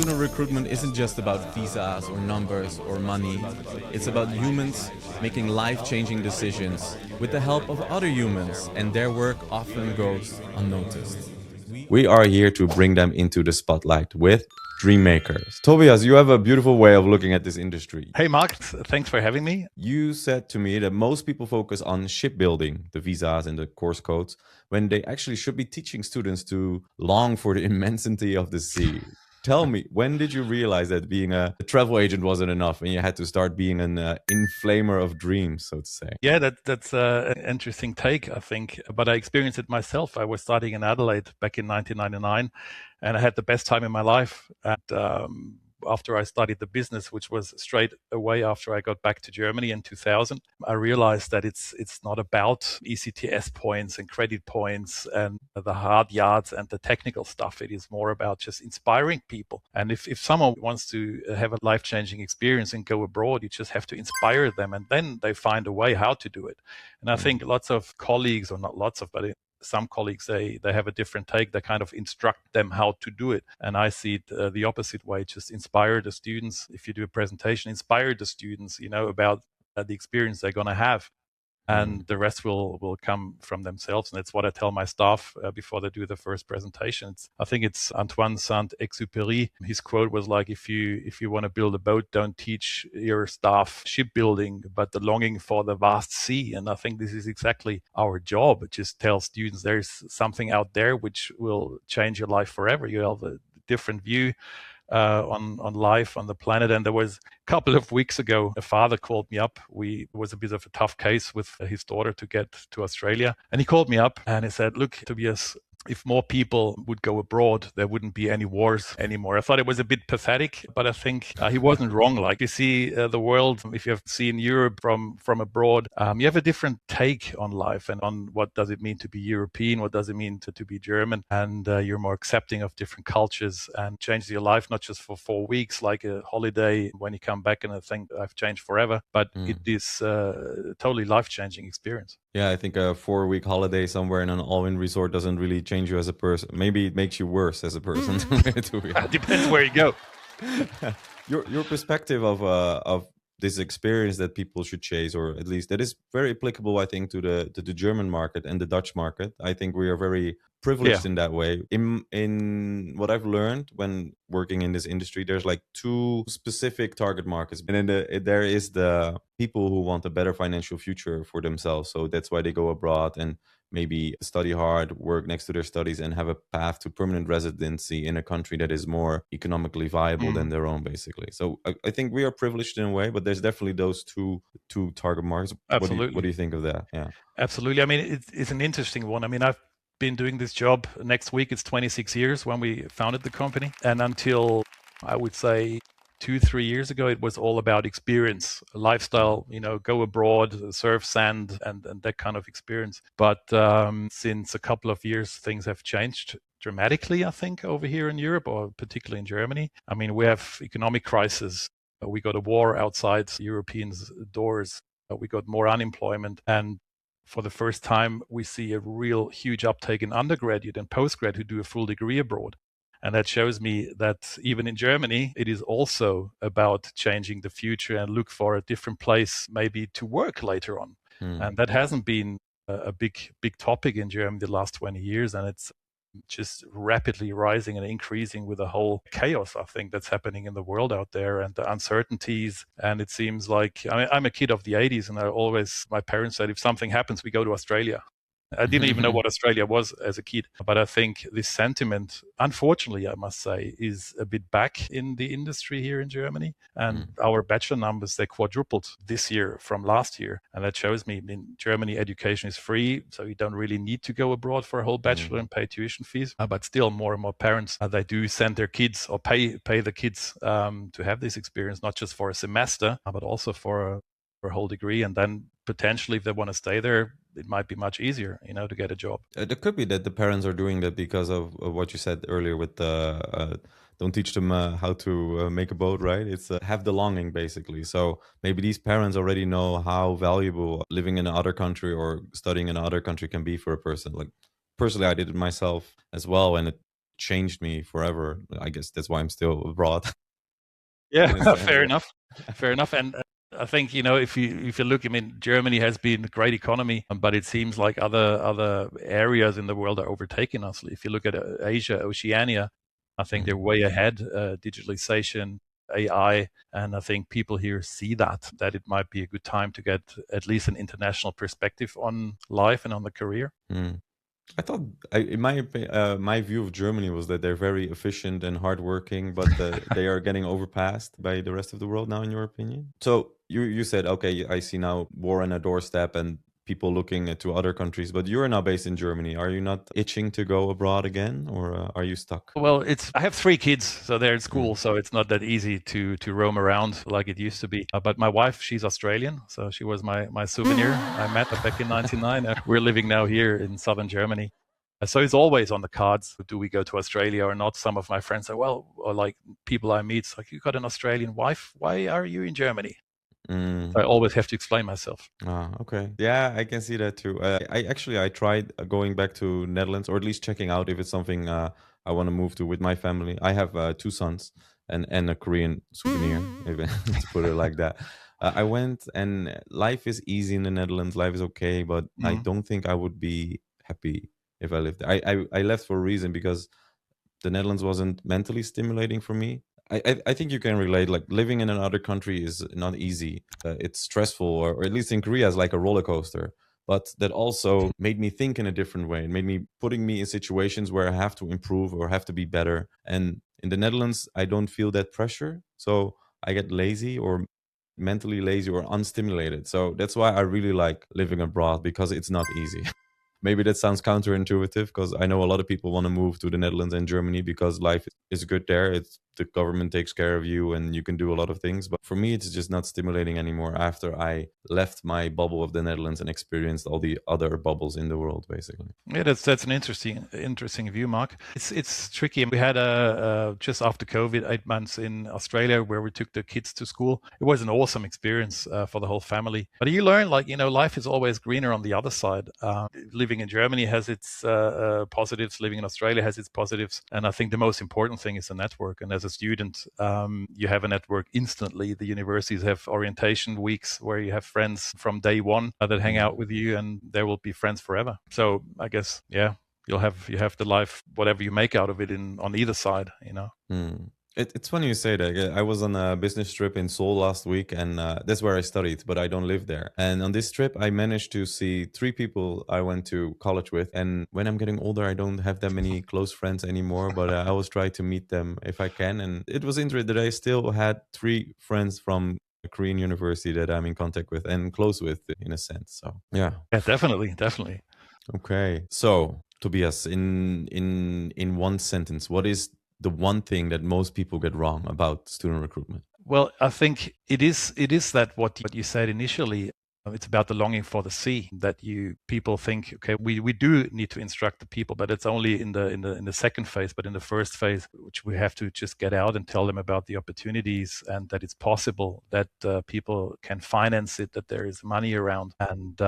student recruitment isn't just about visas or numbers or money. It's about humans making life-changing decisions with the help of other humans, and their work often goes unnoticed. We are here to bring them into the spotlight with DreamMakers. Tobias, you have a beautiful way of looking at this industry. Hey, Mark, thanks for having me. You said to me that most people focus on shipbuilding, the visas and the course codes, when they actually should be teaching students to long for the immensity of the sea. Tell me, when did you realize that being a travel agent wasn't enough and you had to start being an inflamer of dreams, so to say? Yeah, that's an interesting take, I think. But I experienced it myself. I was studying in Adelaide back in 1999, and I had the best time in my life. And after I studied the business, which was straight away after I got back to Germany in 2000, I realized that it's not about ECTS points and credit points and the hard yards and the technical stuff. It is more about just inspiring people. And if someone wants to have a life-changing experience and go abroad, you just have to inspire them, and then they find a way how to do it. And I think lots of colleagues, or not lots of, but some colleagues, they have a different take. They kind of instruct them how to do it. And I see it the opposite way. Just inspire the students. If you do a presentation, inspire the students, about the experience they're going to have. And the rest will come from themselves. And that's what I tell my staff before they do the first presentations. I think it's Antoine Saint-Exupéry. His quote was like, if you want to build a boat, don't teach your staff shipbuilding, but the longing for the vast sea. And I think this is exactly our job. It just tells students there's something out there which will change your life forever. You have a different view on life on the planet. And there was a couple of weeks ago, a father called me up. It was a bit of a tough case with his daughter to get to Australia. And he called me up and he said, look, Tobias, if more people would go abroad, there wouldn't be any wars anymore. I thought it was a bit pathetic, but I think he wasn't wrong. Like, you see the world, if you have seen Europe from abroad, you have a different take on life and on what does it mean to be European, what does it mean to be German, and you're more accepting of different cultures and changes your life, not just for 4 weeks, like a holiday when you come back and I think I've changed forever, but it is a totally life-changing experience. Yeah, I think a 4-week holiday somewhere in an all-in resort doesn't really change you as a person. Maybe it makes you worse as a person. Depends where you go. Your perspective of this experience that people should chase, or at least that is very applicable, I think, to the German market and the Dutch market. I think we are very privileged in that way. In what I've learned when working in this industry, there's like 2 specific target markets, and then there is the people who want a better financial future for themselves. So that's why they go abroad and maybe study hard, work next to their studies, and have a path to permanent residency in a country that is more economically viable than their own, basically. So I think we are privileged in a way, but there's definitely those two target markets. Absolutely. What do you think of that? Yeah, absolutely. I mean, it's an interesting one. I mean, I've been doing this job. Next week, it's 26 years when we founded the company. And until, I would say, 2-3 years ago, it was all about experience, lifestyle, go abroad, surf sand, and that kind of experience. But since a couple of years, things have changed dramatically, I think, over here in Europe, or particularly in Germany. I mean, we have economic crisis. We got a war outside Europeans' doors. We got more unemployment. And for the first time, we see a real huge uptake in undergraduate and postgrad who do a full degree abroad. And that shows me that even in Germany, it is also about changing the future and look for a different place maybe to work later on. And that hasn't been a big topic in Germany the last 20 years. And it's just rapidly rising and increasing with the whole chaos, I think, that's happening in the world out there and the uncertainties. And it seems like, I'm a kid of the 80s, and my parents said, if something happens, we go to Australia. I didn't even know what Australia was as a kid. But I think this sentiment, unfortunately, I must say, is a bit back in the industry here in Germany. And our bachelor numbers, they quadrupled this year from last year. And that shows me in Germany, education is free. So you don't really need to go abroad for a whole bachelor and pay tuition fees. But still, more and more parents, they do send their kids or pay the kids to have this experience, not just for a semester, but also for a whole degree. And then potentially, if they want to stay there, it might be much easier, to get a job. It could be that the parents are doing that because of what you said earlier with don't teach them how to make a boat, right? It's have the longing, basically. So maybe these parents already know how valuable living in another country or studying in another country can be for a person. Like, personally, I did it myself as well, and it changed me forever. I guess that's why I'm still abroad. Yeah, fair enough. Fair enough. And I think, if you look, I mean, Germany has been a great economy, but it seems like other areas in the world are overtaking us. If you look at Asia, Oceania, I think they're way ahead. Digitalization, AI, and I think people here see that it might be a good time to get at least an international perspective on life and on the career. I thought, in my view of Germany was that they're very efficient and hardworking, but they are getting overpassed by the rest of the world now, in your opinion. So you said, okay, I see now war on a doorstep and people looking to other countries, but you're now based in Germany. Are you not itching to go abroad again, or are you stuck? Well, I have 3 kids, so they're in school, so it's not that easy to roam around like it used to be. But my wife, she's Australian, so she was my souvenir. I met her back in 99, and we're living now here in southern Germany. So it's always on the cards. Do we go to Australia or not? Some of my friends say, well, or like people I meet, it's like, you got an Australian wife. Why are you in Germany? I always have to explain myself. Okay. Yeah, I can see that too. I tried going back to Netherlands, or at least checking out if it's something I want to move to with my family. I have 2 sons and a Korean souvenir, even to put it like that. I went, and life is easy in the Netherlands. Life is okay, but I don't think I would be happy if I lived there. I left for a reason, because the Netherlands wasn't mentally stimulating for me. I think you can relate. Like, living in another country is not easy. It's stressful, or at least in Korea, it's like a roller coaster. But that also made me think in a different way. It made me putting me in situations where I have to improve or have to be better. And in the Netherlands, I don't feel that pressure. So I get lazy, or mentally lazy, or unstimulated. So that's why I really like living abroad, because it's not easy. Maybe that sounds counterintuitive, because I know a lot of people want to move to the Netherlands and Germany because life is good there. The government takes care of you and you can do a lot of things. But for me, it's just not stimulating anymore after I left my bubble of the Netherlands and experienced all the other bubbles in the world, basically. Yeah, that's an interesting view, Mark. It's tricky. We had just after COVID 8 months in Australia where we took the kids to school. It was an awesome experience for the whole family. But you learn, like, life is always greener on the other side. Living in Germany has its positives. Living in Australia has its positives. And I think the most important thing is the network. And as a student, you have a network instantly. The universities have orientation weeks where you have friends from day one that hang out with you, and there will be friends forever. So I guess, yeah, you have the life, whatever you make out of it on either side, It's funny you say that. I was on a business trip in Seoul last week, and that's where I studied, but I don't live there. And on this trip, I managed to see 3 people I went to college with. And when I'm getting older, I don't have that many close friends anymore, but I always try to meet them if I can. And it was interesting that I still had 3 friends from a Korean university that I'm in contact with and close with, in a sense. So yeah, definitely. Okay, so Tobias, in one sentence, what is the one thing that most people get wrong about student recruitment? Well, I think it is that what you said initially. It's about the longing for the sea, that people think, okay, we do need to instruct the people, but it's only in the second phase. But in the first phase, which we have to just get out and tell them about the opportunities, and that it's possible, that people can finance it, that there is money around. And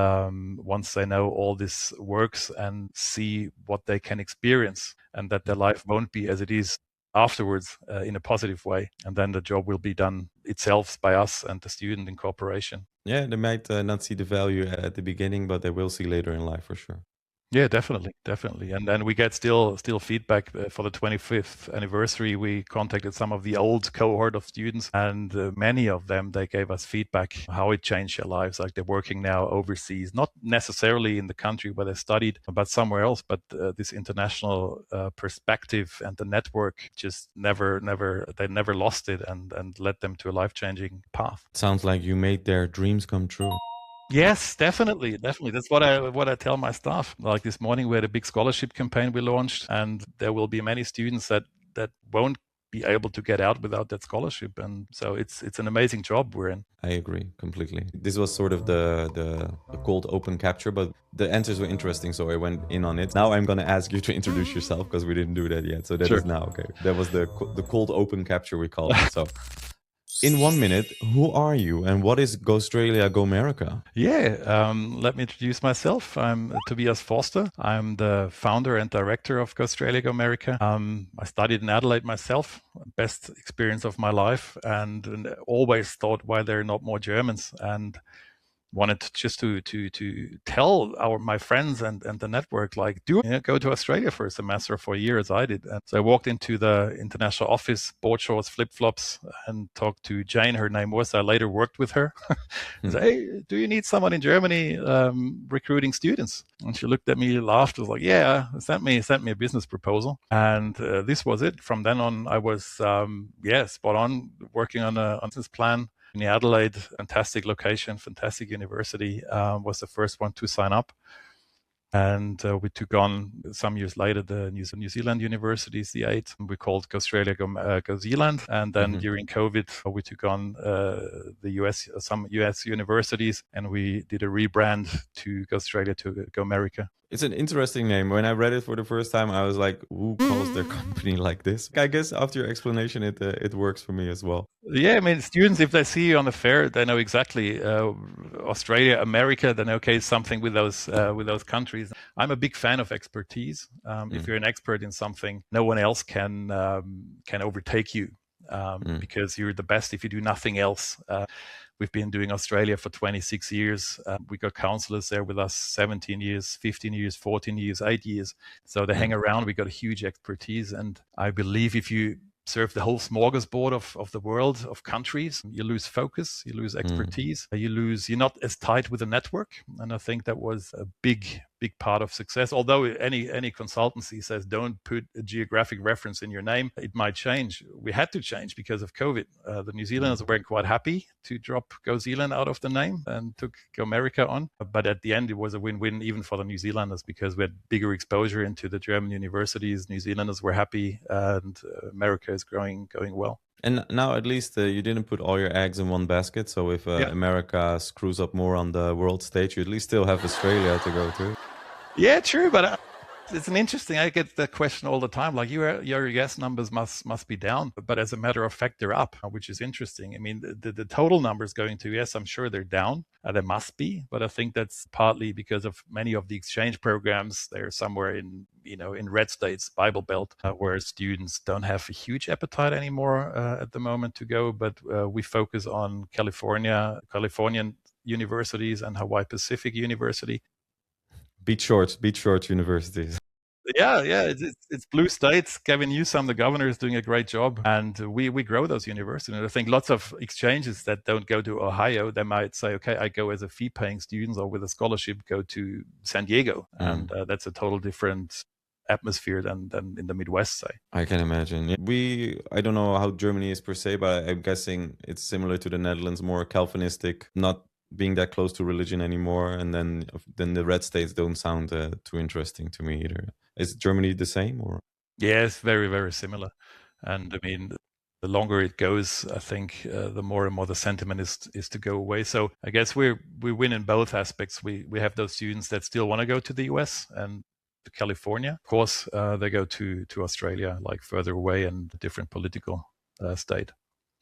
once they know all this works and see what they can experience, and that their life won't be as it is afterwards in a positive way, and then the job will be done itself by us and the student in cooperation. Yeah, they might not see the value at the beginning, but they will see later in life for sure. Yeah, definitely. And then we get still feedback for the 25th anniversary. We contacted some of the old cohort of students, and many of them, they gave us feedback how it changed their lives. Like, they're working now overseas, not necessarily in the country where they studied, but somewhere else. But this international perspective and the network just never lost it, and led them to a life-changing path. Sounds like you made their dreams come true. Yes, definitely. That's what I tell my staff. Like, this morning, we had a big scholarship campaign we launched, and there will be many students that won't be able to get out without that scholarship. And so it's an amazing job we're in. I agree completely. This was sort of the cold open capture, but the answers were interesting, so I went in on it. Now I'm going to ask you to introduce yourself, because we didn't do that yet. So that is now okay. That was the cold open capture, we call it. So In 1 minute, who are you and what is GOstralia, GOmerica? Yeah, let me introduce myself. I'm Tobias Forster. I'm the founder and director of GOstralia, GOmerica. I studied in Adelaide myself, best experience of my life, and always thought why there are not more Germans, and wanted just to tell my friends and the network, like, go to Australia for a semester or for a year, as I did. And so I walked into the international office, board shorts, flip flops, and talked to Jane. Her name was. I later worked with her. And said, "Hey, do you need someone in Germany recruiting students?" And she looked at me, laughed, was like, "Yeah, sent me a business proposal." And this was it. From then on, I was spot on, working on a business plan in Adelaide. Fantastic location, fantastic university. Was the first one to sign up. And we took on, some years later, the New Zealand universities, the 8. We called GOstralia, Go Zealand. And then during COVID, we took on some US universities, and we did a rebrand to GOstralia to GOmerica. It's an interesting name. When I read it for the first time, I was like, who calls their company like this? I guess after your explanation, it works for me as well. Yeah, I mean, students, if they see you on the fair, they know exactly Australia, America. They know, okay, something with those countries. I'm a big fan of expertise. If you're an expert in something, no one else can overtake you, because you're the best if you do nothing else. We've been doing Australia for 26 years. We got counselors there with us 17 years, 15 years, 14 years, 8 years. So they hang around. We got a huge expertise. And I believe if you serve the whole smorgasbord of the world, of countries, you lose focus, you lose expertise, you're not as tight with the network. And I think that was a big part of success. Although any consultancy says don't put a geographic reference in your name, it might change. We had to change because of COVID. The New Zealanders weren't quite happy to drop Go Zealand out of the name and took GOmerica on. But at the end, it was a win-win even for the New Zealanders, because we had bigger exposure into the German universities. New Zealanders were happy, and America is going well. And now at least you didn't put all your eggs in one basket. So if America screws up more on the world stage, you at least still have Australia to go to. Yeah, true. But it's an interesting, I get that question all the time, like your yes numbers must be down, but as a matter of fact, they're up, which is interesting. I mean, the total numbers going to yes, I'm sure they're down. They must be, but I think that's partly because of many of the exchange programs. They're somewhere in red states, Bible Belt, where students don't have a huge appetite anymore at the moment to go. But we focus on Californian universities and Hawaii Pacific University. Beach Shorts universities. Yeah, it's blue states. Gavin Newsom, the governor, is doing a great job, and we grow those universities. And I think lots of exchanges that don't go to Ohio, they might say, okay, I go as a fee-paying student or with a scholarship, go to San Diego, and that's a total different atmosphere than in the Midwest, say. I can imagine. I don't know how Germany is per se, but I'm guessing it's similar to the Netherlands, more Calvinistic, not being that close to religion anymore. And then the red states don't sound too interesting to me either. Is Germany the same, or? Yes, very, very similar. And I mean, the longer it goes, I think the more and more the sentiment is to go away. So I guess we win in both aspects. We have those students that still want to go to the US and to California. Of course, they go to Australia, like further away and a different political state.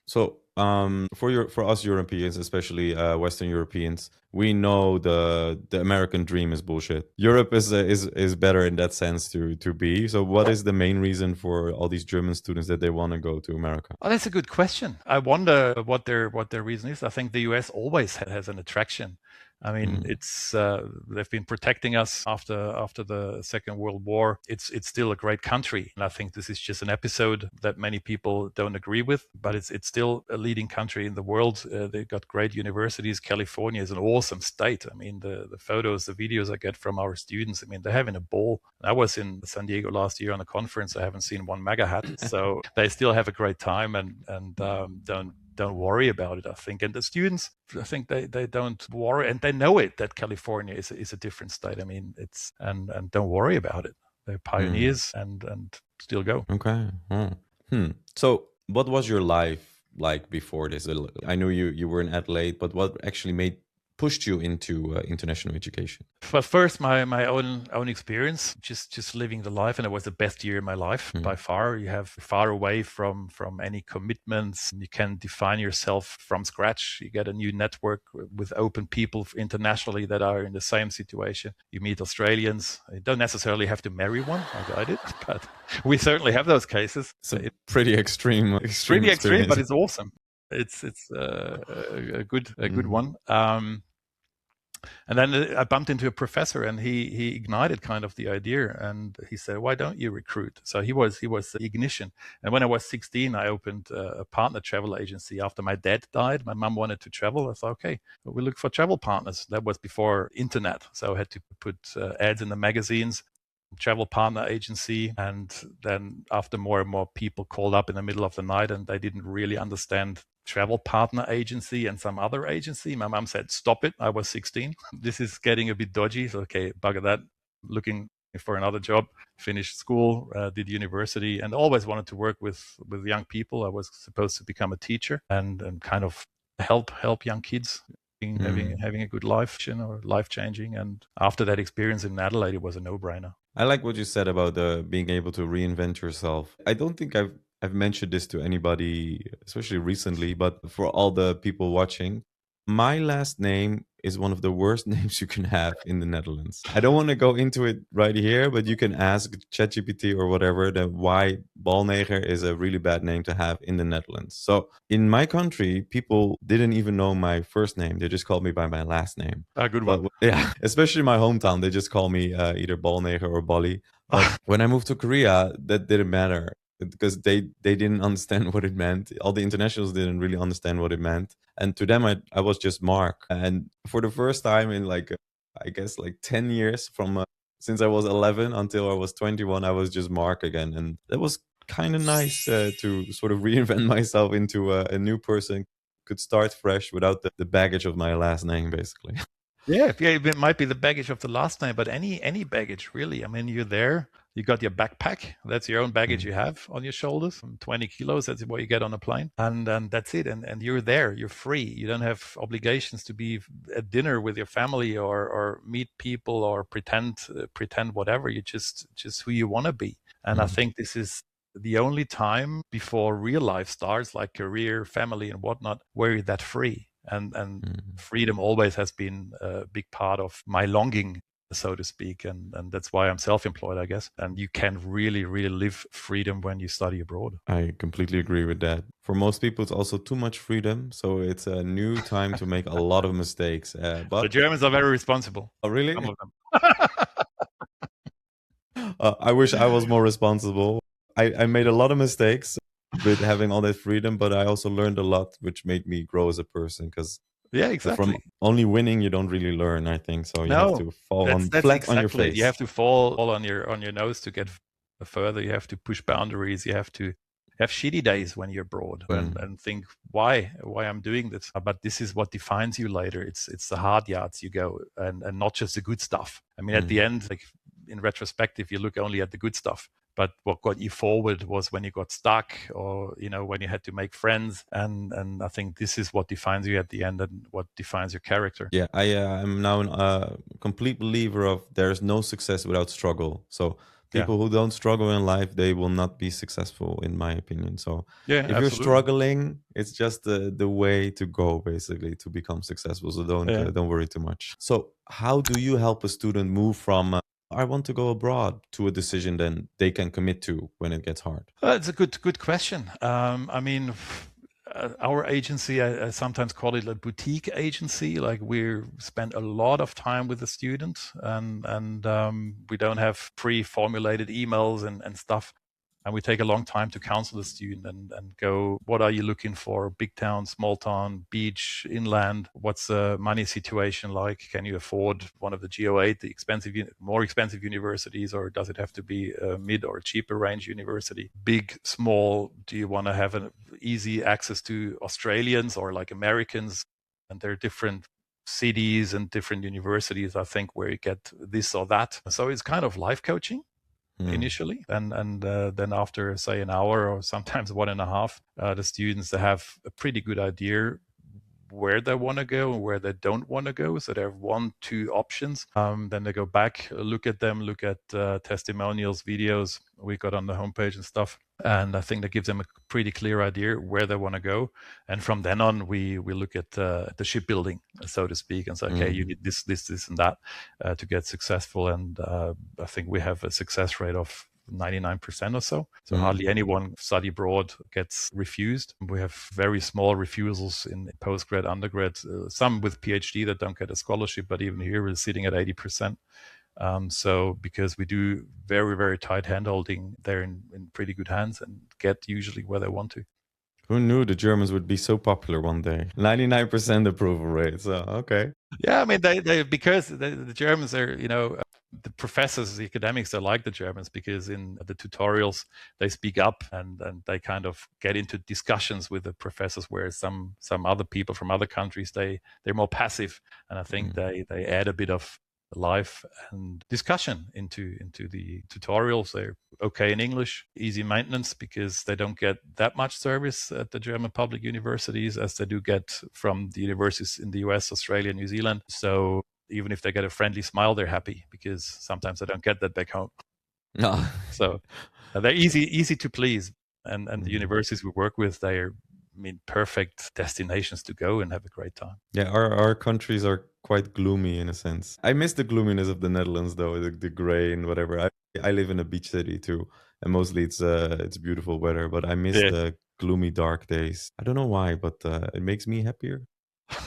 So for us Europeans, especially Western Europeans, we know the American dream is bullshit. Europe is better in that sense to be. So what is the main reason for all these German students that they want to go to America? Oh, that's a good question. I wonder what their reason is. I think the US always has an attraction. I mean, it's they've been protecting us after the Second World War. It's still a great country, and I think this is just an episode that many people don't agree with. But it's still a leading country in the world. They've got great universities. California is an awesome state. I mean, the photos, the videos I get from our students. I mean, they're having a ball. I was in San Diego last year on a conference. I haven't seen one MAGA hat, so they still have a great time and don't worry about it, I think. And the students, I think they don't worry, and they know it, that California is a different state. I mean, it's and don't worry about it. They're pioneers and still go. Okay. So what was your life like before this? I know you were in Adelaide, but what actually made pushed you into international education? But first, my own experience, just living the life, and it was the best year in my life by far. You have far away from any commitments. You can define yourself from scratch. You get a new network with open people internationally that are in the same situation. You meet Australians. You don't necessarily have to marry one, like I did, but we certainly have those cases. So pretty extreme pretty extreme, but it's awesome. It's a good one. And then I bumped into a professor, and he ignited kind of the idea, and he said, "Why don't you recruit?" So he was the ignition. And when I was 16, I opened a partner travel agency. After my dad died, my mom wanted to travel. I thought, okay, we look for travel partners. That was before internet, so I had to put ads in the magazines. Travel partner agency, and then after more and more people called up in the middle of the night and they didn't really understand travel partner agency and some other agency, my mom said, "Stop it." I was 16. This is getting a bit dodgy. So, okay, bugger that. Looking for another job. Finished school, did university, and always wanted to work with young people. I was supposed to become a teacher and kind of help young kids having a good life, life changing. And after that experience in Adelaide, it was a no-brainer. I like what you said about being able to reinvent yourself. I don't think I've mentioned this to anybody, especially recently, but for all the people watching, my last name is one of the worst names you can have in the Netherlands. I don't want to go into it right here, but you can ask ChatGPT or whatever why Balneger is a really bad name to have in the Netherlands. So in my country, people didn't even know my first name. They just called me by my last name. A good one. But, yeah, especially in my hometown, they just call me either Balneger or Bali. But when I moved to Korea, that didn't matter, because they didn't understand what it meant. All the internationals didn't really understand what it meant. And to them, I was just Mark. And for the first time in I guess 10 years from since I was 11 until I was 21, I was just Mark again. And that was kind of nice to sort of reinvent myself into a new person, could start fresh without the baggage of my last name, basically. Yeah, it might be the baggage of the last name, but any baggage, really. I mean, you're there, you got your backpack. That's your own baggage you have on your shoulders, 20 kilos. That's what you get on a plane. And that's it. And you're there, you're free. You don't have obligations to be at dinner with your family or meet people or pretend whatever. You're just who you want to be. And I think this is the only time before real life starts, like career, family, and whatnot, where you're that free. And freedom always has been a big part of my longing, so to speak. And that's why I'm self-employed, I guess. And you can really, really live freedom when you study abroad. I completely agree with that. For most people, it's also too much freedom. So it's a new time to make a lot of mistakes. But the Germans are very responsible. Oh, really? Some of them. I wish I was more responsible. I made a lot of mistakes with having all that freedom, but I also learned a lot, which made me grow as a person. Because yeah, exactly. From only winning, you don't really learn, I think. So you have to fall flat on your face. You have to fall on your nose to get further. You have to push boundaries. You have to have shitty days when you're abroad and think why I'm doing this. But this is what defines you later. It's the hard yards you go and not just the good stuff. I mean, at the end, like in retrospective, you look only at the good stuff. But what got you forward was when you got stuck or, when you had to make friends. And I think this is what defines you at the end and what defines your character. Yeah, I am now a complete believer of there's no success without struggle. So people who don't struggle in life, they will not be successful, in my opinion. So if you're struggling, it's just the way to go, basically, to become successful. So don't worry too much. So how do you help a student move from I want to go abroad to a decision then they can commit to when it gets hard? It's a good question. I mean, our agency, I sometimes call it a boutique agency. Like we spend a lot of time with the student and we don't have pre-formulated emails and stuff. And we take a long time to counsel the student and go, what are you looking for? Big town, small town, beach, inland? What's the money situation like? Can you afford one of the GO8, the more expensive universities, or does it have to be a mid or cheaper range university? Big, small, do you want to have an easy access to Australians or like Americans? And there are different cities and different universities, I think, where you get this or that. So it's kind of life coaching. Initially, and then after say an hour or sometimes 1.5, the students have a pretty good idea where they want to go and where they don't want to go. So they have 1-2 options. Then they go back, look at them, look at testimonials, videos we got on the homepage and stuff. And I think that gives them a pretty clear idea where they want to go. And from then on, we look at the shipbuilding, so to speak, and say, okay, you need this, and that to get successful. And I think we have a success rate of 99% or so. So hardly anyone study abroad gets refused. We have very small refusals in postgrad, undergrad, some with PhD that don't get a scholarship, but even here we're sitting at 80%. So because we do very, very tight handholding, they're in pretty good hands and get usually where they want to. Who knew the Germans would be so popular one day? 99% approval rate. So, okay. Yeah, I mean, they because the Germans are, the professors, the academics, they like the Germans because in the tutorials they speak up and they kind of get into discussions with the professors, whereas some other people from other countries, they're more passive, and I think they add a bit of life and discussion into the tutorials. They're okay in English, easy maintenance because they don't get that much service at the German public universities as they do get from the universities in the US, Australia, New Zealand. So even if they get a friendly smile, they're happy because sometimes they don't get that back home. No. So they're easy to please. And the universities we work with, they're perfect destinations to go and have a great time. Yeah, our countries are quite gloomy in a sense. I miss the gloominess of the Netherlands, though, the gray and whatever. I live in a beach city too, and mostly it's beautiful weather. But I miss the gloomy, dark days. I don't know why, but it makes me happier.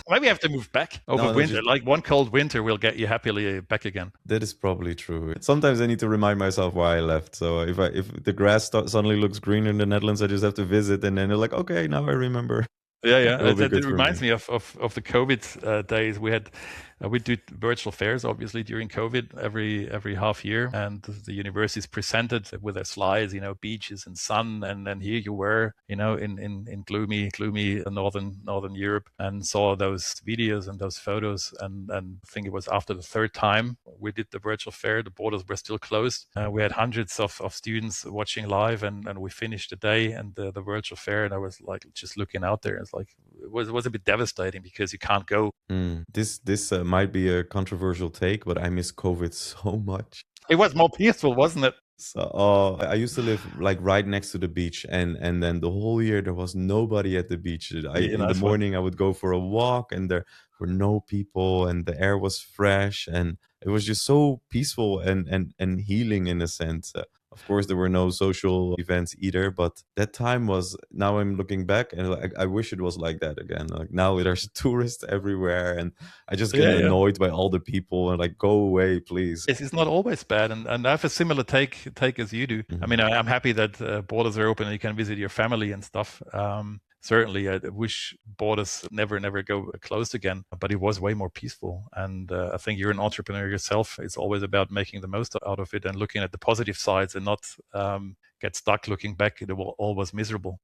Maybe I have to move back over winter. Like one cold winter will get you happily back again. That is probably true. Sometimes I need to remind myself why I left. So if the grass suddenly looks greener in the Netherlands, I just have to visit, and then they're like, okay, now I remember. Yeah. It reminds me of the COVID days. We do virtual fairs, obviously, during COVID every half year, and the universities presented with their slides, beaches and sun, and then here you were, in gloomy northern Europe, and saw those videos and those photos, and I think it was after the third time we did the virtual fair, the borders were still closed. We had hundreds of students watching live, and we finished the day and the virtual fair, and I was like just looking out there. It's like it was a bit devastating because you can't go. This might be a controversial take, but I miss COVID so much. It was more peaceful, wasn't it? So I used to live like right next to the beach, and then the whole year there was nobody at the beach. In the morning I would go for a walk, and there were no people, and the air was fresh, and it was just so peaceful and healing in a sense. Of course, there were no social events either, but that time was. Now I'm looking back, and I wish it was like that again. Like now, there's tourists everywhere, and I just get annoyed by all the people and like, go away, please. It's not always bad, and I have a similar take as you do. I mean, I'm happy that borders are open and you can visit your family and stuff. Certainly, I wish borders never go closed again, but it was way more peaceful. And I think you're an entrepreneur yourself. It's always about making the most out of it and looking at the positive sides and not get stuck looking back. It all was miserable.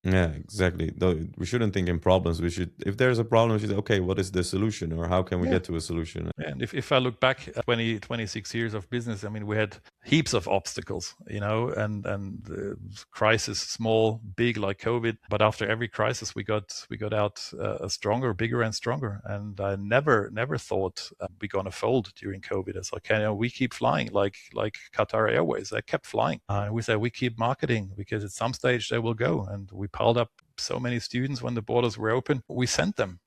Yeah, exactly. Though we shouldn't think in problems. We should, if there's a problem, we should say, okay, what is the solution, or how can we get to a solution? And if I look back at 26 years of business, I mean, we had heaps of obstacles, and crisis, small, big, like COVID. But after every crisis, we got out stronger, bigger, and stronger. And I never thought we're gonna fold during COVID. It's like, we keep flying like Qatar Airways. They kept flying. We said we keep marketing because at some stage they will go, and we piled up so many students when the borders were open. We sent them,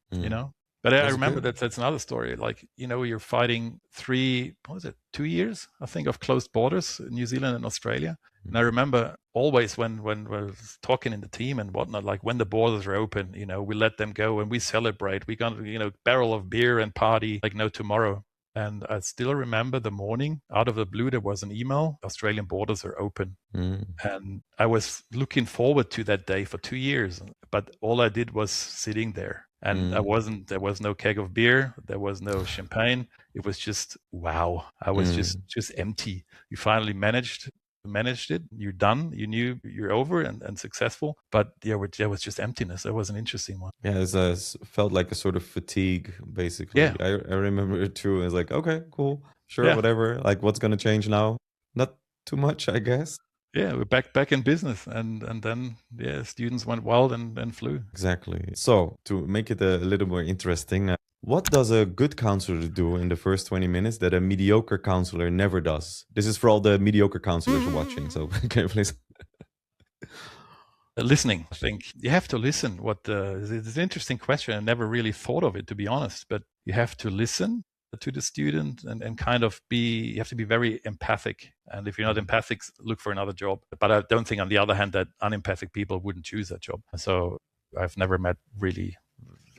But I remember that's another story. Like, you're fighting 2 years, I think, of closed borders, New Zealand and Australia. And I remember always when we were talking in the team and whatnot, like when the borders are open, we let them go and we celebrate. We got, barrel of beer and party like no tomorrow. And I still remember the morning, out of the blue, there was an email, Australian borders are open. And I was looking forward to that day for 2 years, but all I did was sitting there. And there was no keg of beer, there was no champagne. It was just, wow. I was just empty. You finally managed it. You're done. You knew you're over and successful. But there was just emptiness. That was an interesting one. Yeah, it felt like a sort of fatigue, basically. Yeah. I remember it too. It's like, okay, cool, sure, whatever. Like, what's going to change now? Not too much, I guess. Yeah, we're back in business, and then students went wild and flew. Exactly. So to make it a little more interesting, what does a good counselor do in the first 20 minutes that a mediocre counselor never does? This is for all the mediocre counselors watching. So can you please? Listening, I think you have to listen. It's an interesting question. I never really thought of it, to be honest, but you have to listen to the student and kind of you have to be very empathic. And if you're not empathic, look for another job. But I don't think, on the other hand, that unempathic people wouldn't choose that job. So I've never met really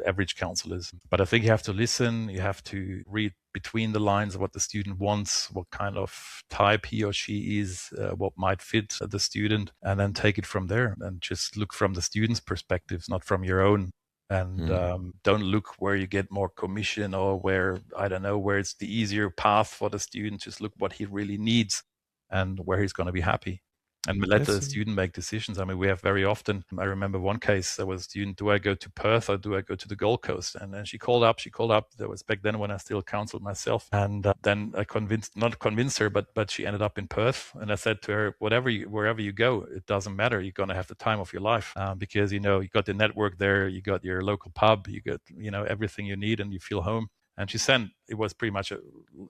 average counselors. But I think you have to listen. You have to read between the lines what the student wants, what kind of type he or she is, what might fit the student, and then take it from there and just look from the student's perspectives, not from your own. And don't look where you get more commission or where, I don't know, where it's the easier path for the student. Just look what he really needs and where he's going to be happy. And let the student make decisions. I mean, we have very often, I remember one case, there was a student, do I go to Perth or do I go to the Gold Coast? And then she called up. That was back then when I still counseled myself. And then I not convinced her, but she ended up in Perth. And I said to her, wherever you go, it doesn't matter. You're going to have the time of your life because, you got the network there, you got your local pub, you got, everything you need, and you feel home. And she sent, it was pretty much a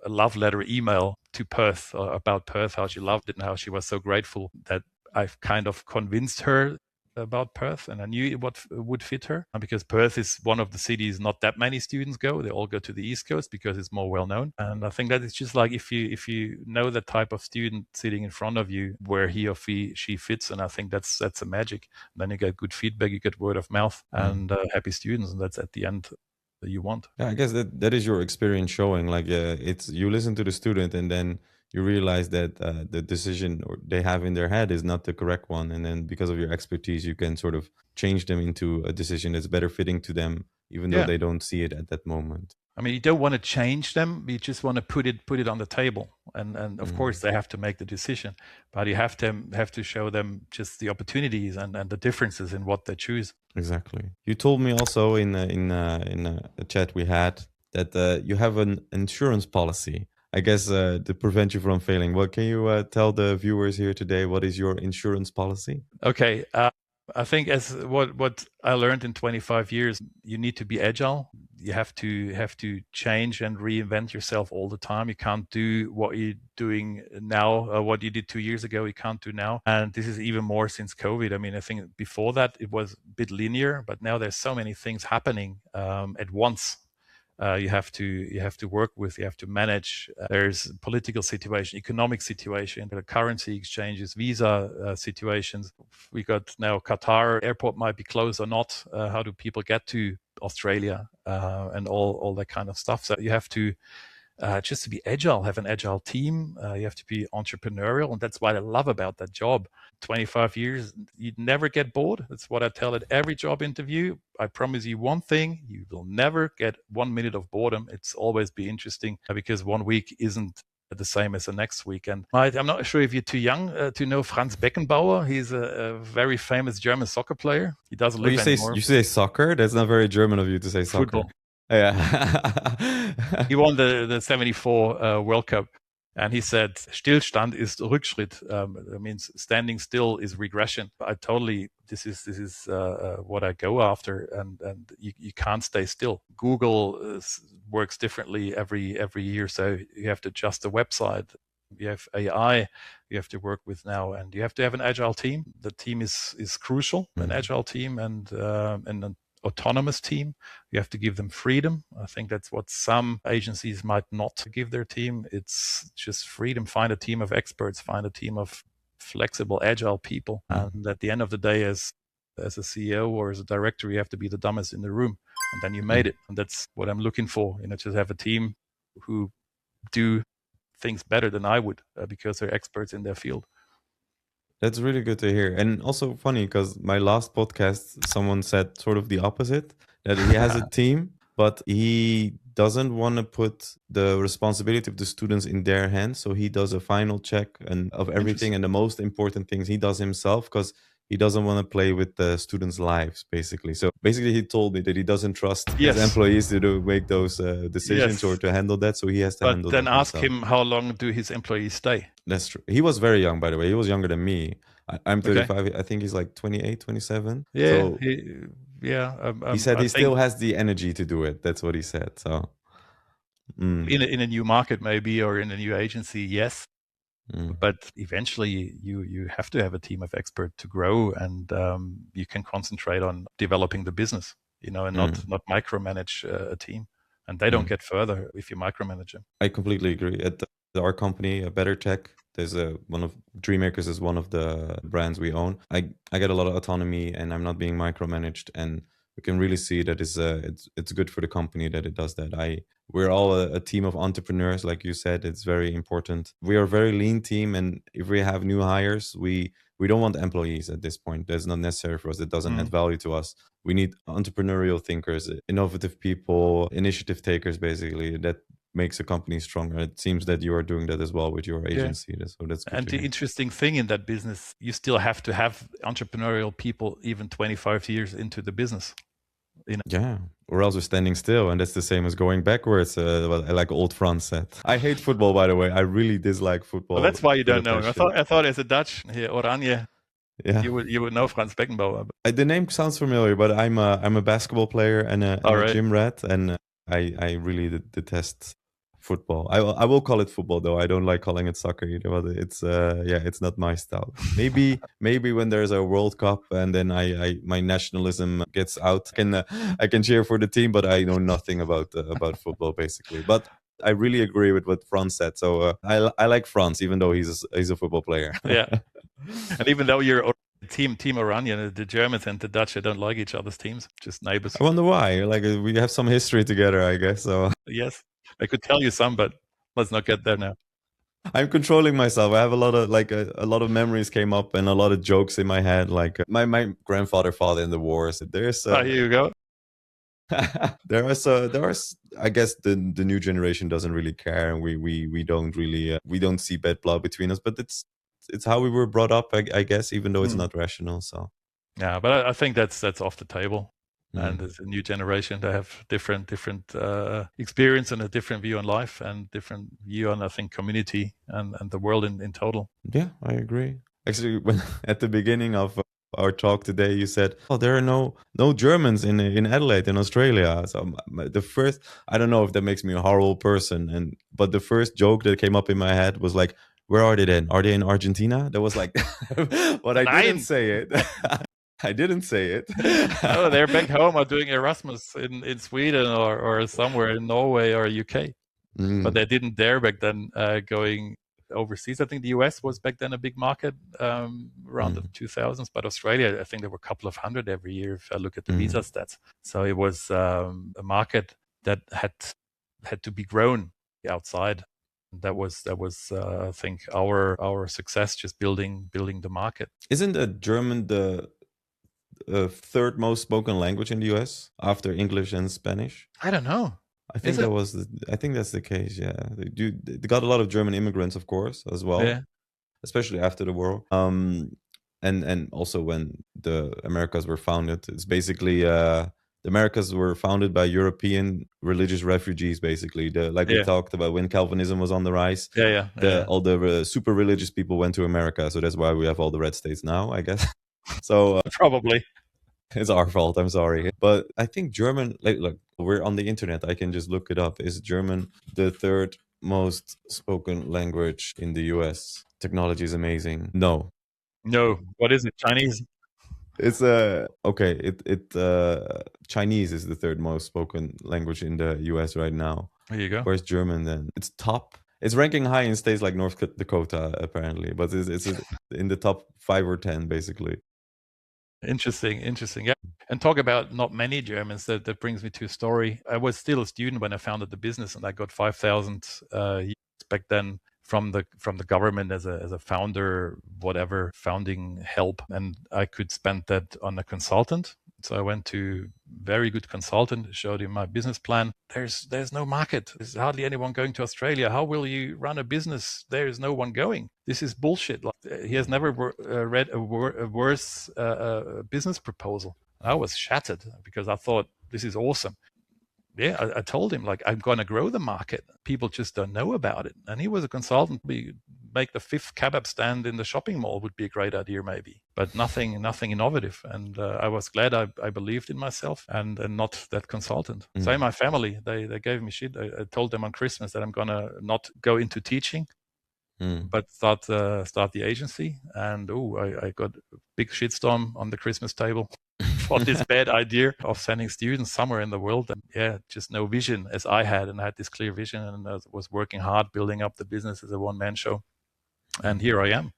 love letter email to Perth about Perth, how she loved it and how she was so grateful that I've kind of convinced her about Perth, and I knew what would fit her because Perth is one of the cities not that many students go. They all go to the East Coast because it's more well known. And I think that it's just like if you know the type of student sitting in front of you, where he or she fits, and I think that's a magic. And then you get good feedback, you get word of mouth, and happy students, and that's at the end that you want. Yeah, I guess that is your experience showing. Like, it's you listen to the student, and then you realize that the decision they have in their head is not the correct one, and then because of your expertise, you can sort of change them into a decision that's better fitting to them, even though they don't see it at that moment. I mean, you don't want to change them. You just want to put it on the table, and of course they have to make the decision. But you have to show them just the opportunities and the differences in what they choose. Exactly. You told me also in a chat we had that you have an insurance policy, I guess, to prevent you from failing. Well, can you tell the viewers here today what is your insurance policy? Okay. I think as what I learned in 25 years, you need to be agile. You have to change and reinvent yourself all the time. You can't do what you're doing now, what you did 2 years ago, you can't do now. And this is even more since COVID. I mean, I think before that it was a bit linear, but now there's so many things happening at once. You have to work with, you have to manage. There's political situation, economic situation, currency exchanges, visa situations. We got now Qatar airport might be closed or not. How do people get to Australia and all that kind of stuff? So you have to just to be agile, have an agile team. You have to be entrepreneurial, and that's what I love about that job. 25 years, you'd never get bored. That's what I tell at every job interview. I promise you one thing, you will never get 1 minute of boredom. It's always be interesting because 1 week isn't the same as the next week. And I'm not sure if you're too young to know Franz Beckenbauer. He's a very famous German soccer player. He doesn't live anymore. You say soccer? That's not very German of you to say soccer. Football. Yeah. He won the 74 World Cup. And he said, Stillstand ist Rückschritt. That means standing still is regression. This is what I go after, and you can't stay still. Google works differently every year, so you have to adjust the website. You have AI you have to work with now, and you have to have an agile team. The team is crucial, an agile team, and an autonomous team. You have to give them freedom. I think that's what some agencies might not give their team. It's just freedom. Find a team of experts, find a team of flexible, agile people. And at the end of the day, as a CEO or as a director, you have to be the dumbest in the room. And then you made it. And that's what I'm looking for. Just have a team who do things better than I would because they're experts in their field. That's really good to hear. And also funny because my last podcast, someone said sort of the opposite, that he has a team, but he doesn't want to put the responsibility of the students in their hands. So he does a final check of everything, and the most important things he does himself, because he doesn't want to play with the students' lives, basically. So basically, he told me that he doesn't trust his employees to make those decisions or to handle that. So he has to handle that himself. But then ask him, how long do his employees stay? That's true. He was very young, by the way. He was younger than me. I'm 35. Okay. I think he's like 28, 27. Yeah. So he said he still has the energy to do it. That's what he said. So in a new market, maybe, or in a new agency, yes. But eventually you have to have a team of experts to grow, and you can concentrate on developing the business, and not micromanage a team. And they don't get further if you micromanage them. I completely agree. At our company, Better Tech, there's one of DreamMakers is one of the brands we own. I get a lot of autonomy, and I'm not being micromanaged, and we can really see that it's good for the company that it does that. We're all a team of entrepreneurs, like you said. It's very important. We are a very lean team, and if we have new hires, we don't want employees at this point. That's not necessary for us. It doesn't add value to us. We need entrepreneurial thinkers, innovative people, initiative takers, basically, that makes a company stronger. It seems that you are doing that as well with your agency. So that's good. And the interesting thing in that business, you still have to have entrepreneurial people even 25 years into the business. Yeah, or else we're standing still, and that's the same as going backwards. Like old Franz said. I hate football, by the way. I really dislike football. Well, that's why you don't know. I thought as a Dutch here, Oranje, you would know Franz Beckenbauer. The name sounds familiar, but I'm a basketball player and a gym rat, and I really detest football. I will call it football, though. I don't like calling it soccer either. But it's not my style. Maybe when there's a World Cup and then my nationalism gets out, I can cheer for the team, but I know nothing about football, basically. But I really agree with what Franz said. So I like Franz, even though he's a football player. Yeah, and even though you're Team Oranje, the Germans and the Dutch, they don't like each other's teams, just neighbors. I wonder why. Like, we have some history together, I guess. So yes, I could tell you some, but let's not get there now. I'm controlling myself. I have a lot of memories came up and a lot of jokes in my head. Like my grandfather fought in the wars. There's here you go. there are I guess the new generation doesn't really care, and we don't really we don't see bad blood between us, but it's how we were brought up, I guess, even though it's not rational. So yeah, but I think that's off the table. And there's a new generation that have different experience and a different view on life and different view on, I think, community and the world in total. Yeah, I agree. Actually, when at the beginning of our talk today, you said, "Oh, there are no Germans in Adelaide, in Australia." So the first, I don't know if that makes me a horrible person, but the first joke that came up in my head was like, "Where are they then? Are they in Argentina?" That was like, but I didn't say it. I didn't say it. No, they're back home or doing Erasmus in Sweden or somewhere in Norway or UK. But they didn't dare back then going overseas. I think the US was back then a big market around the 2000s, but Australia, I think there were a couple of hundred every year if I look at the visa stats. So it was a market that had to be grown outside. That was I think our success, just building the market. Isn't German the third most spoken language in the US after English and Spanish? I don't know. I think I think that's the case. Yeah, they got a lot of German immigrants, of course, as well. Yeah. Especially after the war. And also when the Americas were founded. It's basically the Americas were founded by European religious refugees, basically. We talked about when Calvinism was on the rise. All the super religious people went to America, so that's why we have all the red states now, I guess. So probably it's our fault. I'm sorry, but I think German. Look, we're on the internet. I can just look it up. Is German the third most spoken language in the US? Technology is amazing. No. What is it? Chinese? It's okay. Chinese is the third most spoken language in the US right now. There you go. Where's German then? It's top. It's ranking high in states like North Dakota, apparently, but it's in the top 5 or 10, basically. Interesting. Yeah. And talk about not many Germans. That brings me to a story. I was still a student when I founded the business, and I got 5,000 back then from the government as a founder, whatever, founding help, and I could spend that on a consultant. So I went to very good consultant, showed him my business plan. There's no market. There's hardly anyone going to Australia. How will you run a business? There is no one going. This is bullshit. He has never read a worse business proposal. I was shattered because I thought, this is awesome. Yeah, I told him, like, I'm going to grow the market. People just don't know about it. And he was a consultant. Make the 5th kebab stand in the shopping mall would be a great idea, maybe, but nothing innovative. And I was glad I believed in myself and not that consultant. Same my family, they gave me shit. I told them on Christmas that I'm going to not go into teaching, but start the agency. And I got a big shitstorm on the Christmas table for this bad idea of sending students somewhere in the world. And just no vision as I had. And I had this clear vision, and I was working hard, building up the business as a one-man show. And here I am.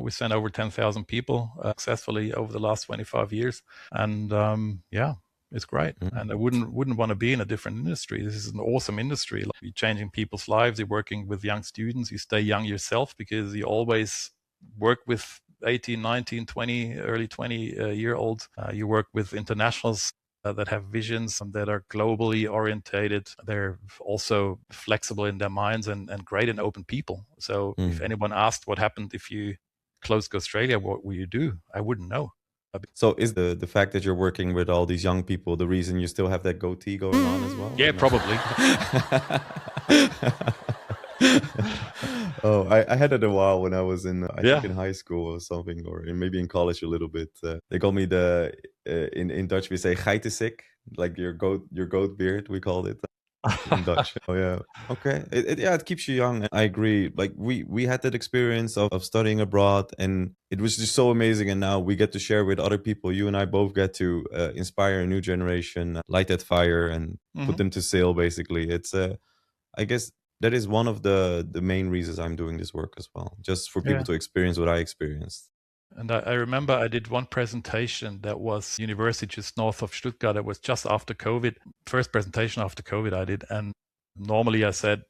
We sent over 10,000 people successfully over the last 25 years. And it's great. And I wouldn't want to be in a different industry. This is an awesome industry. Like, you're changing people's lives. You're working with young students. You stay young yourself because you always work with 18, 19, 20, early 20-year-olds. You work with internationals that have visions and that are globally orientated. They're also flexible in their minds and great and open people. So if anyone asked what happened if you closed GOstralia, what will you do? I wouldn't know. So is the fact that you're working with all these young people the reason you still have that goatee going on as well? Yeah, probably. I had it a while when I was in think in high school or something, or maybe in college a little bit. They called me in Dutch we say geitensick, like your goat beard, we called it in Dutch. Oh yeah, okay. It keeps you young. I agree. Like we had that experience of studying abroad, and it was just so amazing. And now we get to share with other people. You and I both get to inspire a new generation, light that fire, and put them to sail. Basically, it's I guess that is one of the main reasons I'm doing this work as well, just for people to experience what I experienced. And I remember I did one presentation that was university just north of Stuttgart. It was just after COVID, first presentation after COVID I did. And normally I said,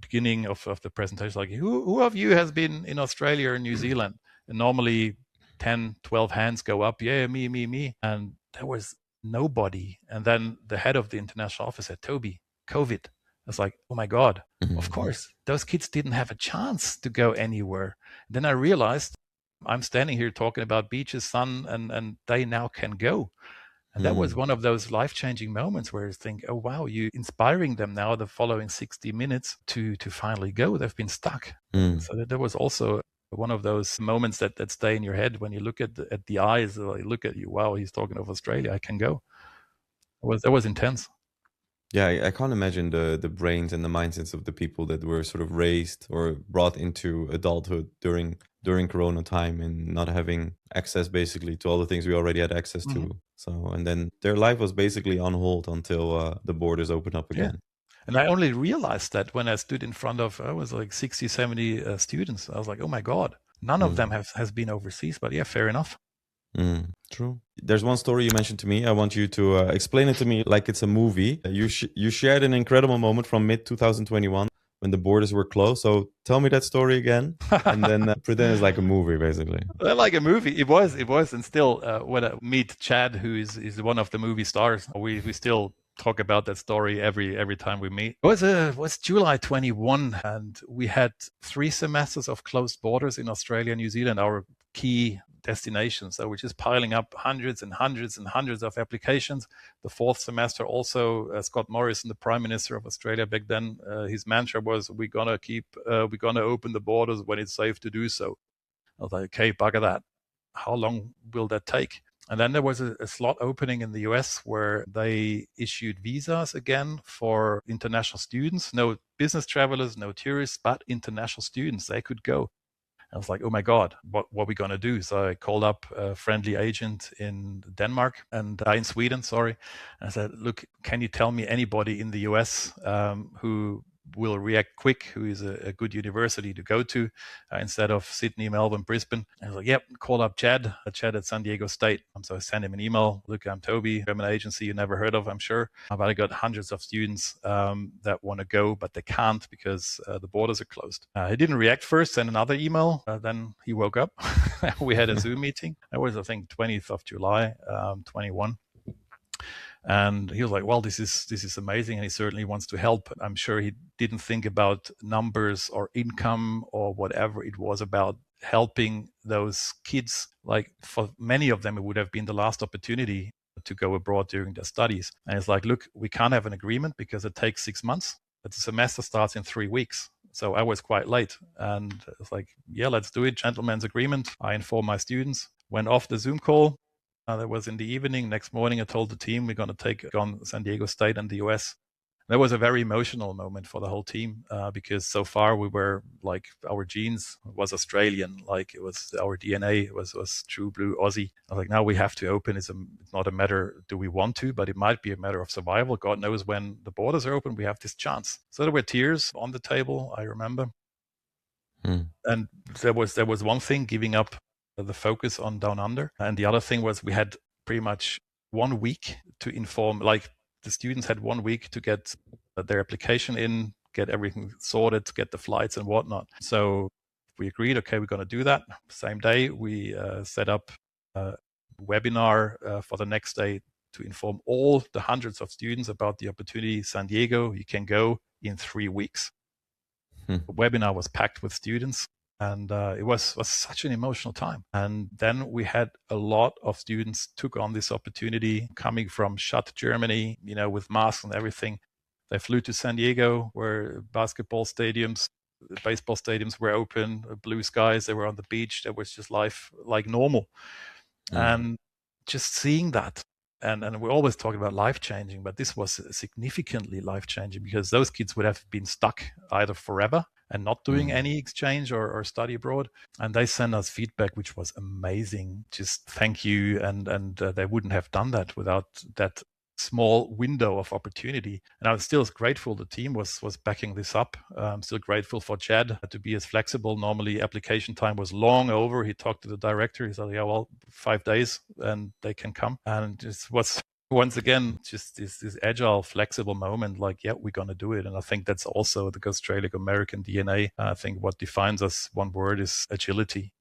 beginning of the presentation, like, who of you has been in Australia or New Zealand? And normally 10, 12 hands go up. Yeah, me. And there was nobody. And then the head of the international office said, Toby, COVID. I was like, oh my God, of course, those kids didn't have a chance to go anywhere. Then I realized I'm standing here talking about beaches, sun, and they now can go. And that was one of those life-changing moments where you think, oh, wow, you're inspiring them now the following 60 minutes to finally go. They've been stuck. So that was also one of those moments that stay in your head when you look at the eyes, they look at you, wow, he's talking of Australia, I can go. That was intense. Yeah, I can't imagine the brains and the mindsets of the people that were sort of raised or brought into adulthood during Corona time and not having access basically to all the things we already had access to. So, and then their life was basically on hold until the borders opened up again. Yeah. And I only realized that when I stood in front of, I was like 60, 70 students. I was like, oh my God, none of them has been overseas, but yeah, fair enough. True. There's one story you mentioned to me. I want you to explain it to me like it's a movie. You shared an incredible moment from mid-2021 when the borders were closed. So tell me that story again, and then pretend it's like a movie, basically. Well, like a movie. It was, and still, when I meet Chad, who is one of the movie stars, we still talk about that story every time we meet. It was July 21, and we had 3 semesters of closed borders in Australia and New Zealand, our key destinations. So we're just piling up hundreds and hundreds and hundreds of applications. The 4th semester also, Scott Morrison, the Prime Minister of Australia back then, his mantra was, we're going to open the borders when it's safe to do so. I was like, okay, bugger that. How long will that take? And then there was a slot opening in the US where they issued visas again for international students, no business travelers, no tourists, but international students, they could go. I was like, oh my God, what are we going to do? So I called up a friendly agent in Denmark and in Sweden, sorry. And I said, look, can you tell me anybody in the US who will react quick, who is a good university to go to instead of Sydney, Melbourne, Brisbane? And I was like, yep, call up Chad at San Diego State. So I sent him an email. Look, I'm Toby. I'm an agency you never heard of, I'm sure. But I got hundreds of students that want to go, but they can't because the borders are closed. He didn't react first, sent another email. Then he woke up. We had a Zoom meeting. That was, I think, 20th of July, 21. And he was like, well, this is amazing. And he certainly wants to help. I'm sure he didn't think about numbers or income or whatever. It was about helping those kids. Like for many of them, it would have been the last opportunity to go abroad during their studies. And it's like, look, we can't have an agreement because it takes 6 months, but the semester starts in 3 weeks. So I was quite late. And it's like, yeah, let's do it. Gentleman's agreement. I informed my students, went off the Zoom call. That was in the evening. Next morning, I told the team we're going to take on San Diego State and the US. That was a very emotional moment for the whole team because so far we were like, our genes was Australian, like it was our DNA was true blue Aussie. I was like, now we have to open. It's not a matter do we want to, but it might be a matter of survival. God knows when the borders are open, we have this chance. So there were tears on the table, I remember. And there was one thing, giving up the focus on Down Under. And the other thing was we had pretty much 1 week to inform, like the students had 1 week to get their application in, get everything sorted, get the flights and whatnot. So we agreed, okay, we're going to do that. Same day, we set up a webinar for the next day to inform all the hundreds of students about the opportunity. San Diego, you can go in 3 weeks. The webinar was packed with students. And it was such an emotional time. And then we had a lot of students took on this opportunity coming from shut Germany, with masks and everything. They flew to San Diego, where basketball stadiums, baseball stadiums were open, blue skies, they were on the beach. There was just life like normal. And just seeing that, and we're always talking about life-changing, but this was significantly life-changing because those kids would have been stuck either forever and not doing any exchange or study abroad. And they sent us feedback, which was amazing. Just thank you. And they wouldn't have done that without that small window of opportunity. And I was still grateful the team was backing this up. I'm still grateful for Chad to be as flexible. Normally application time was long over. He talked to the director. He said, yeah, well, 5 days and they can come. And it was once again, just this agile, flexible moment, like, yeah, we're going to do it. And I think that's also the GOstralia American DNA. I think what defines us, one word, is agility.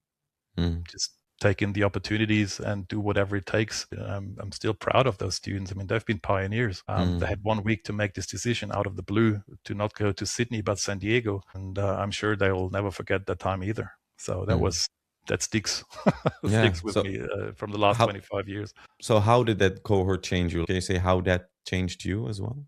Just take in the opportunities and do whatever it takes. I'm still proud of those students. I mean, they've been pioneers. They had 1 week to make this decision out of the blue to not go to Sydney, but San Diego. And I'm sure they will never forget that time either. So that sticks sticks with me from the last 25 years. So how did that cohort change you? Can you say how that changed you as well?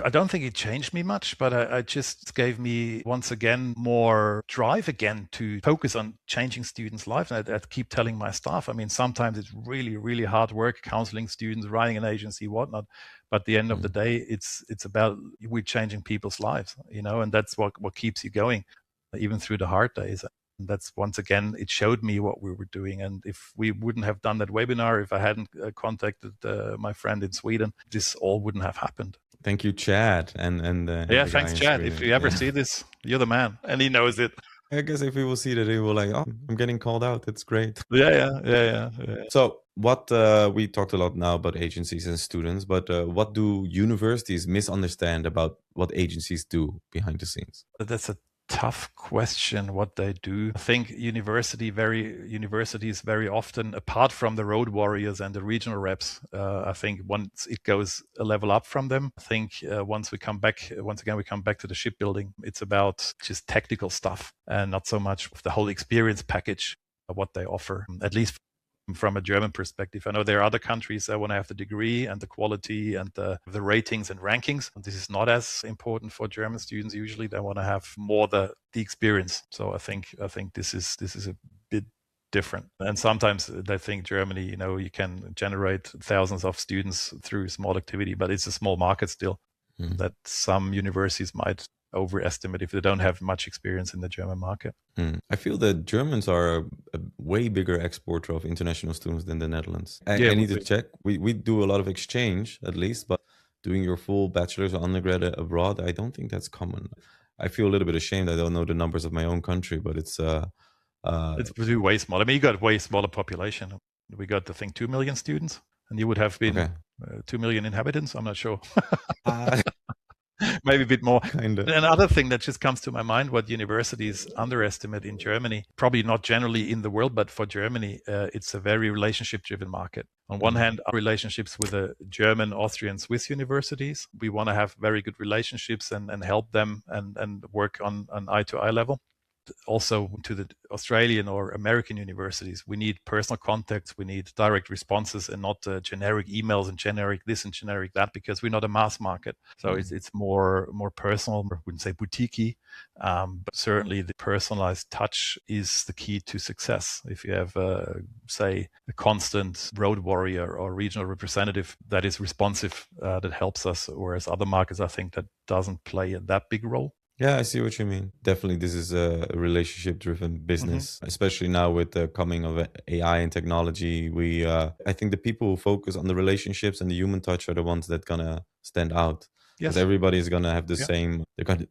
I don't think it changed me much, but it just gave me, once again, more drive again to focus on changing students' lives. And I keep telling my staff, I mean, sometimes it's really, really hard work counseling students, running an agency, whatnot. But at the end of the day, it's about we're changing people's lives, and that's what keeps you going, even through the hard days. And that's, once again, it showed me what we were doing. And if we wouldn't have done that webinar, if I hadn't contacted my friend in Sweden, this all wouldn't have happened. Thank you, Chad. And thanks, Chad. If you ever see this, you're the man. And he knows it. I guess if he will see that, he will like, oh, I'm getting called out. That's great. Yeah. So what we talked a lot now about agencies and students, but what do universities misunderstand about what agencies do behind the scenes? That's a tough question, what they do. I think universities very often, apart from the road warriors and the regional reps, I think once it goes a level up from them, I think once we come back to the shipbuilding, it's about just technical stuff and not so much of the whole experience package of what they offer, at least from a German perspective. I know there are other countries that want to have the degree and the quality and the ratings and rankings. This is not as important for German students. Usually they want to have more the experience. So I think this is a bit different. And sometimes they think Germany, you can generate thousands of students through small activity, but it's a small market still that some universities might overestimate if they don't have much experience in the German market. I feel that Germans are a way bigger exporter of international students than the Netherlands. I need to check. We do a lot of exchange, at least, but doing your full bachelor's or undergrad abroad, I don't think that's common. I feel a little bit ashamed. I don't know the numbers of my own country, but it's way small. I mean, you got way smaller population. We got, I think, 2 million students, and you would have been 2 million inhabitants. I'm not sure. maybe a bit more. Kind of. Another thing that just comes to my mind, what universities underestimate in Germany, probably not generally in the world, but for Germany, it's a very relationship-driven market. On one hand, our relationships with the German, Austrian, Swiss universities, we want to have very good relationships and help them and work on an eye-to-eye level. Also to the Australian or American universities, we need personal contacts, we need direct responses and not generic emails and generic this and generic that, because we're not a mass market. So it's more personal. I wouldn't say boutique-y, but certainly the personalized touch is the key to success. If you have, say, a constant road warrior or regional representative that is responsive, that helps us, whereas other markets, I think that doesn't play that big role. Yeah, I see what you mean. Definitely, this is a relationship-driven business, especially now with the coming of AI and technology. I think the people who focus on the relationships and the human touch are the ones that gonna stand out. Because everybody's gonna have the same.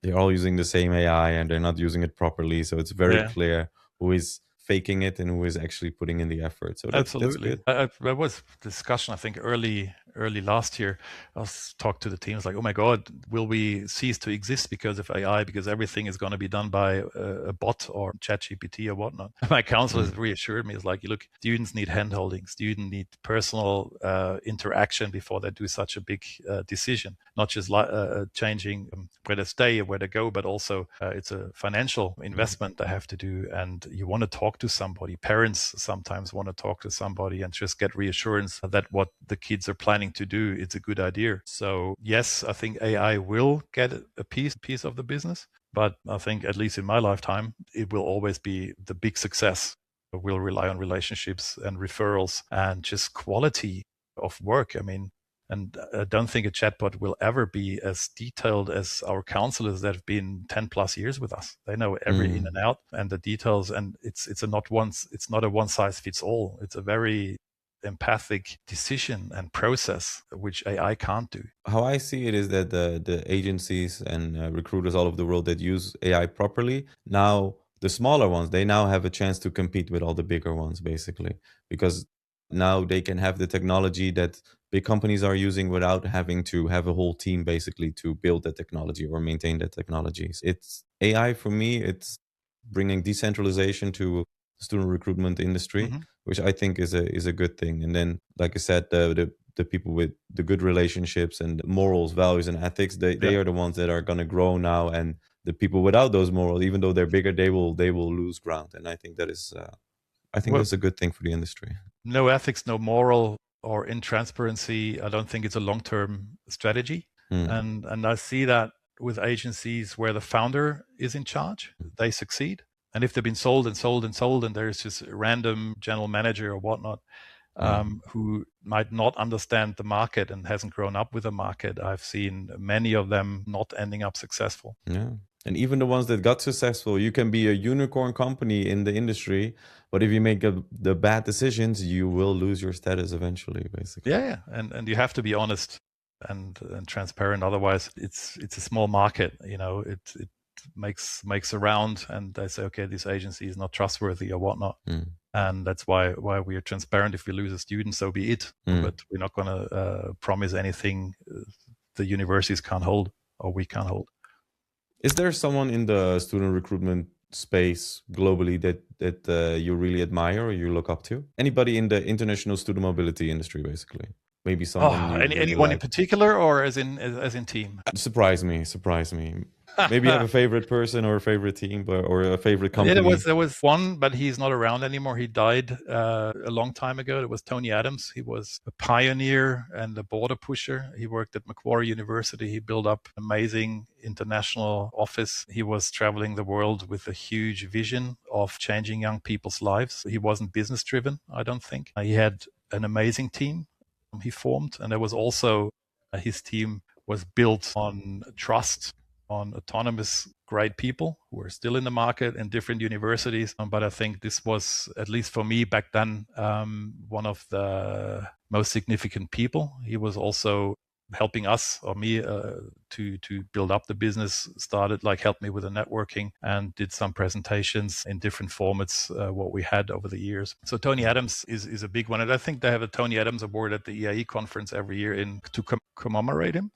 They're all using the same AI and they're not using it properly. So it's very clear who is faking it and who is actually putting in the effort. So that's good. There was discussion, I think, early last year. I was talked to the teams like, oh my God, will we cease to exist because of AI? Because everything is going to be done by a bot or ChatGPT or whatnot. My counselors reassured me. It's like, look, students need handholding. Students need personal interaction before they do such a big decision. Not just changing where to stay or where to go, but also it's a financial investment they have to do. And you want to talk to somebody. Parents sometimes want to talk to somebody and just get reassurance that what the kids are planning to do, it's a good idea. So yes, I think AI will get a piece of the business, but I think at least in my lifetime, it will always be the big success. We'll rely on relationships and referrals and just quality of work. I mean, and I don't think a chatbot will ever be as detailed as our counselors that have been 10 plus years with us. They know every in and out and the details, and it's not a one size fits all. It's a very empathic decision and process, which AI can't do. How I see it is that the agencies and recruiters all over the world that use AI properly, now the smaller ones, they now have a chance to compete with all the bigger ones, basically, because now they can have the technology that big companies are using without having to have a whole team basically to build that technology or maintain that technologies. It's AI for me, it's bringing decentralization to the student recruitment industry, which I think is a good thing. And then, like I said, the people with the good relationships and morals, values, and ethics, they are the ones that are going to grow now. And the people without those morals, even though they're bigger, they will lose ground. And I think that is, that's a good thing for the industry. No ethics, no moral, or intransparency. I don't think it's a long-term strategy. And I see that with agencies where the founder is in charge, they succeed. And if they've been sold and there's just a random general manager or whatnot who might not understand the market and hasn't grown up with the market, I've seen many of them not ending up successful. Yeah. And even the ones that got successful, you can be a unicorn company in the industry, but if you make the bad decisions, you will lose your status eventually, basically. Yeah. And you have to be honest and transparent. Otherwise, it's a small market. You know, it makes a round, and they say, okay, this agency is not trustworthy or whatnot. And that's why we are transparent. If we lose a student, so be it. But we're not going to promise anything the universities can't hold or we can't hold. Is there someone in the student recruitment space globally that you really admire or you look up to? Anybody in the international student mobility industry, basically? Maybe someone. Anyone in particular, or as in team? Surprise me. Maybe you have a favorite person or a favorite team, or a favorite company. Yeah, there was one, but he's not around anymore. He died a long time ago. It was Tony Adams. He was a pioneer and a border pusher. He worked at Macquarie University. He built up an amazing international office. He was traveling the world with a huge vision of changing young people's lives. He wasn't business driven, I don't think. He had an amazing team he formed, and there was also his team was built on trust, on autonomous, great people who are still in the market in different universities. But I think this was, at least for me back then, one of the most significant people. He was also helping us or me to build up the business, helped me with the networking and did some presentations in different formats, what we had over the years. So Tony Adams is a big one. And I think they have a Tony Adams Award at the EAE conference every year to commemorate him.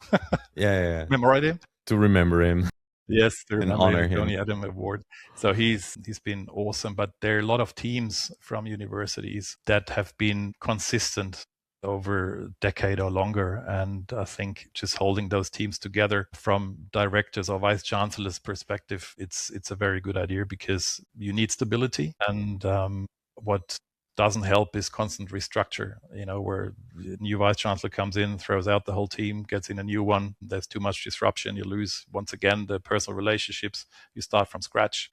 Yeah. Commemorate him. to remember him. Yes, to And remember honor him, him. Tony Adam Award. So he's been awesome. But there are a lot of teams from universities that have been consistent over a decade or longer. And I think just holding those teams together from directors or vice chancellors' perspective, it's a very good idea, because you need stability. And what doesn't help is constant restructure, where a new vice chancellor comes in, throws out the whole team, gets in a new one. There's too much disruption. You lose, once again, the personal relationships. You start from scratch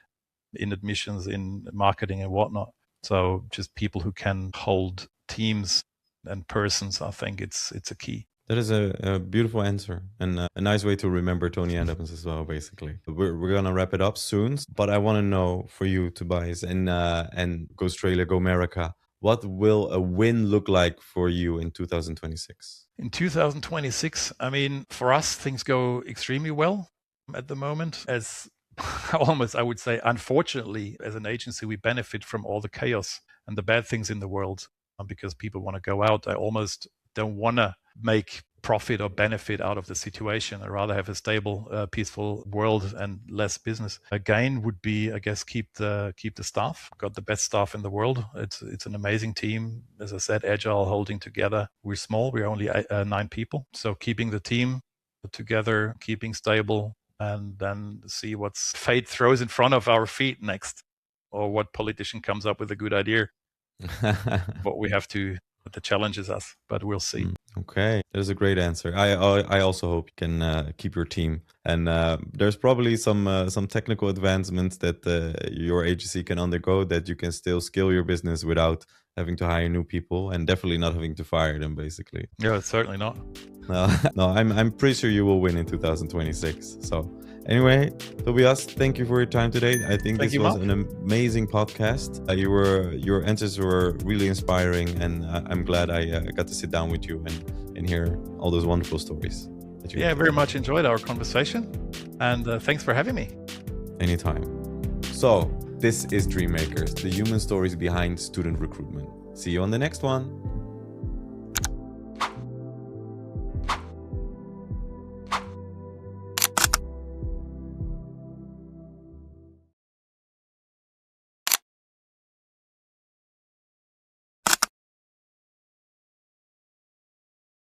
in admissions, in marketing and whatnot. So just people who can hold teams and persons, I think it's a key. That is a beautiful answer, and a nice way to remember Tony Adams as well, basically. We're going to wrap it up soon, but I want to know for you, Tobias, and GOstralia, GOmerica, what will a win look like for you in 2026? In 2026, I mean, for us, things go extremely well at the moment. As almost, I would say, unfortunately, as an agency, we benefit from all the chaos and the bad things in the world, because people want to go out. I almost don't want to make profit or benefit out of the situation. I'd rather have a stable, peaceful world and less business. Again, would be, I guess, keep the staff. Got the best staff in the world. It's an amazing team. As I said, agile, holding together. We're small. We're only 9 people. So keeping the team together, keeping stable, and then see what fate throws in front of our feet next, or what politician comes up with a good idea. What we have to, the challenges us, but we'll see. Okay, that is a great answer. I also hope you can keep your team, and there's probably some technical advancements that your agency can undergo, that you can still scale your business without having to hire new people, and definitely not having to fire them, basically. Yeah, certainly not. No, I'm pretty sure you will win in 2026. So anyway, Tobias, thank you for your time today. I think this was an amazing podcast. Your answers were really inspiring, and I'm glad I got to sit down with you and hear all those wonderful stories. Yeah, very much enjoyed our conversation, and thanks for having me. Anytime. So this is DreamMakers, the human stories behind student recruitment. See you on the next one.